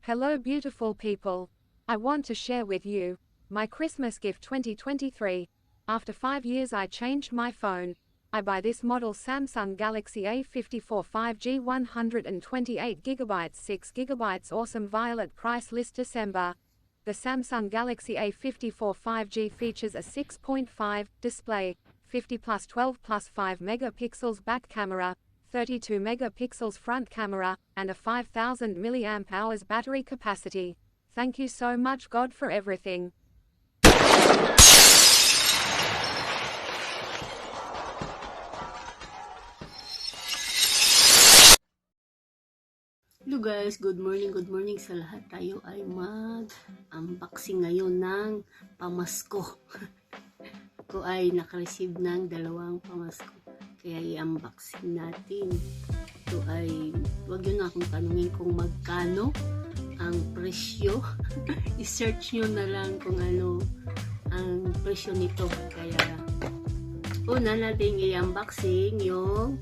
Hello beautiful people. I want to share with you my Christmas gift 2023. After 5 years I changed my phone. I buy this model Samsung Galaxy A54 5G 128GB 6GB awesome violet price list December. The Samsung Galaxy A54 5G features a 6.5 display, 50 plus 12 plus 5 megapixels back camera, 32 megapixels front camera, and a 5000 mAh battery capacity. Thank you so much God for everything. Hello guys, good morning sa lahat. Tayo ay mag-unboxing ngayon ng pamasko. Ako ay nakareceive ng 2 pamasko, kaya i-unboxing natin. Ito ay, wag yun na akong tanungin kung magkano ang presyo. I-search nyo na lang kung ano ang presyo nito. Kaya una natin i-unboxing yung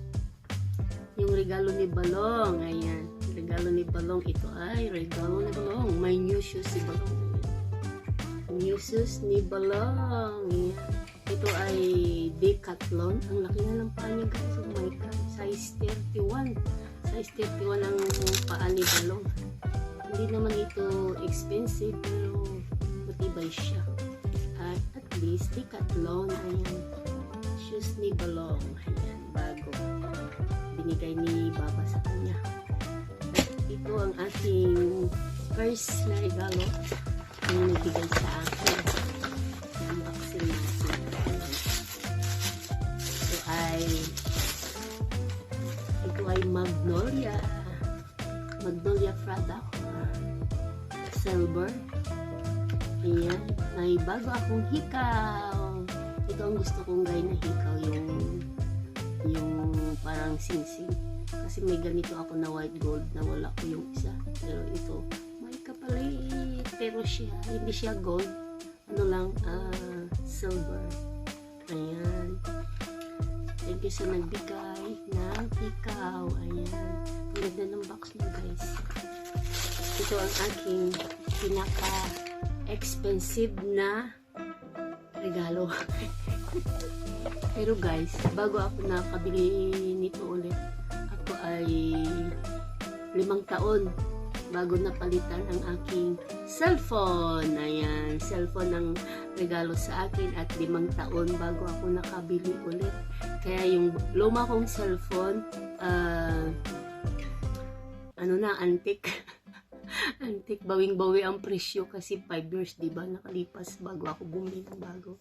regalo ni Balong. Ayan, regalo ni Balong. Ito ay regalo ni Balong. May new shoes si Balong. New shoes ni Balong. Ayan. Ito ay Decathlon. Ang laki na ng paa niya guys. Oh my God. Size 31. Size 31 ang paa ni Balong. Hindi naman ito expensive pero matibay siya. At least Decathlon. Ayan. Shoes ni Balong. Ayan. Bago. Binigay ni Baba sa kanya. At ito ang ating first na regalo ang nagbigay sa akin. Unboxing natin. Ito ay Magnolia product. Silver. Ayan. May bago akong hikaw. Ito ang gusto kong gawin na hikaw, yung parang sing-sing. Kasi may ganito ako na white gold na wala ko yung isa. Pero ito, may kapalit. Pero hindi siya gold. Ano lang, silver. Ayan. Thank you sa nagbigay ng hikaw. Ayan. Ang ganda ng box mo guys. Ito ang aking pinaka-expensive na regalo. Pero guys, bago ako nakabili nito ulit, ako ay 5 taon bago napalitan ang aking cellphone. Ayan, cellphone ang regalo sa akin at 5 taon bago ako nakabili ulit. Kaya yung luma kong cellphone, antique. Antique, bawing-bawi ang presyo kasi 5 years, diba, nakalipas bago ako bumili ng bago.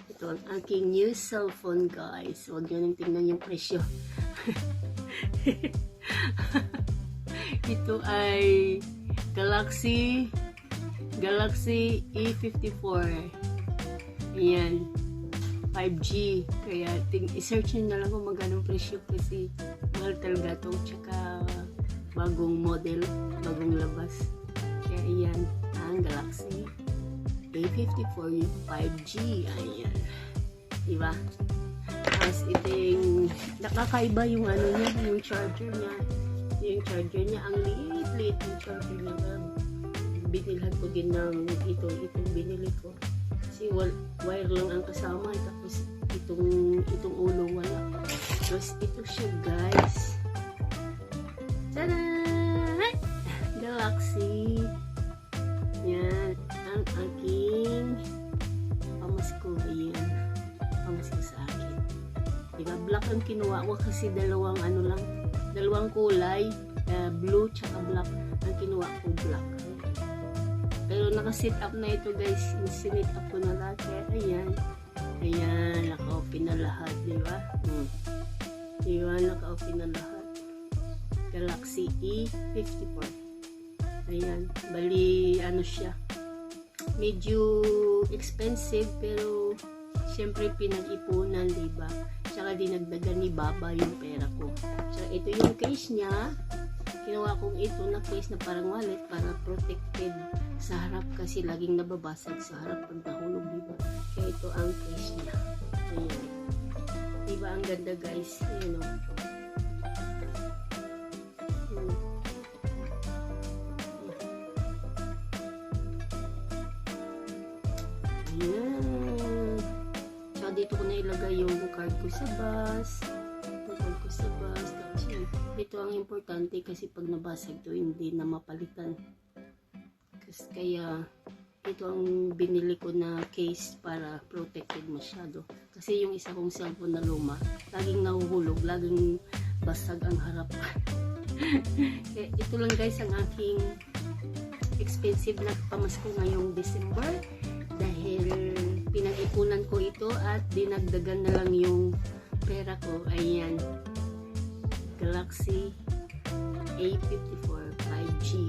Ito ang aking new cellphone guys. Huwag nyo nang tingnan yung presyo. Ito ay Galaxy A54. Ayan, 5G. Kaya i-search nyo na lang kung magkano presyo kasi mahal talaga ito. Tsaka bagong model, bagong labas. Kaya ayan, ang Galaxy A54 yung 5G. Ayan. Diba? Tapos ito yung nakakaiba yung ano niya, yung charger niya. Yung charger niya, ang liit-liit yung charger niya. Binilhan ko din ng itong binili ko. Kasi wire lang ang kasama. Tapos itong ulo wala. Tapos ito siya guys. Tada! Galaxy. Yan. Ang aking pamasko. Ayan. Pamasko sa akin. Diba? Black ang kinuha ko kasi dalawang kulay. Blue tsaka black. Ang kinuha ko black. Pero naka-set up na ito guys. Sinet up ko na lahat. Ayan. Ayan. Naka-open na lahat. Diba? Diba? Naka-open na lahat. Galaxy E54. Ayan, bali ano siya, medyo expensive pero syempre pinag-ipunan, diba? Tsaka dinagdagan ni Baba yung pera ko. So ito yung case niya. Kinuha kong ito na case na parang wallet para protected sa harap kasi laging nababasag sa harap pag nahulog, diba? Kaya ito ang case niya. Ayan. Diba ang ganda guys? Ayan o. dito ko na ilagay yung card ko sa bus. Tapos yun. Ito ang importante kasi pag nabasag to, hindi na mapalitan. Kaya ito ang binili ko na case para protected masyado. Kasi yung isa kong cellphone na luma, laging nahuhulog, laging basag ang harap. Ito lang guys ang aking expensive na pamasko ngayong December. Dahil pinag-ipunan ko ito at dinagdagan na lang yung pera ko. Ayan. Galaxy A54 5G.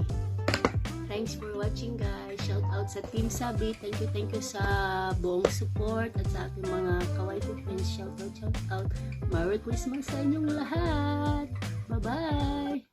Thanks for watching guys. Shout out sa Team Sabi. Thank you sa buong support at sa aking mga kawaii friends. Shout out. Merry Christmas sa inyong lahat. Bye-bye.